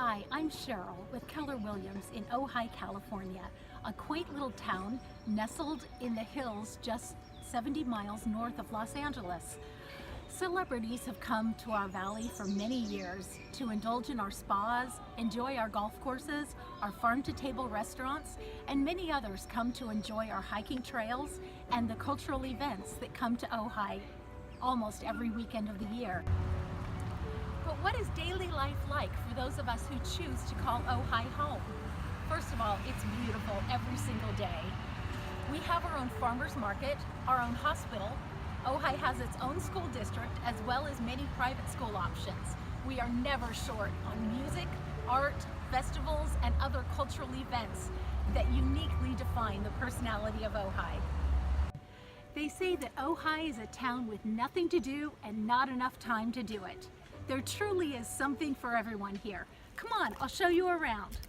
Hi, I'm Cheryl with Keller Williams in Ojai, California, a quaint little town nestled in the hills just 70 miles north of Los Angeles. Celebrities have come to our valley for many years to indulge in our spas, enjoy our golf courses, our farm-to-table restaurants, and many others come to enjoy our hiking trails and the cultural events that come to Ojai almost every weekend of the year. But what is daily life like for those of us who choose to call Ojai home? First of all, it's beautiful every single day. We have our own farmers market, our own hospital. Ojai has its own school district as well as many private school options. We are never short on music, art, festivals, and other cultural events that uniquely define the personality of Ojai. They say that Ojai is a town with nothing to do and not enough time to do it. There truly is something for everyone here. Come on, I'll show you around.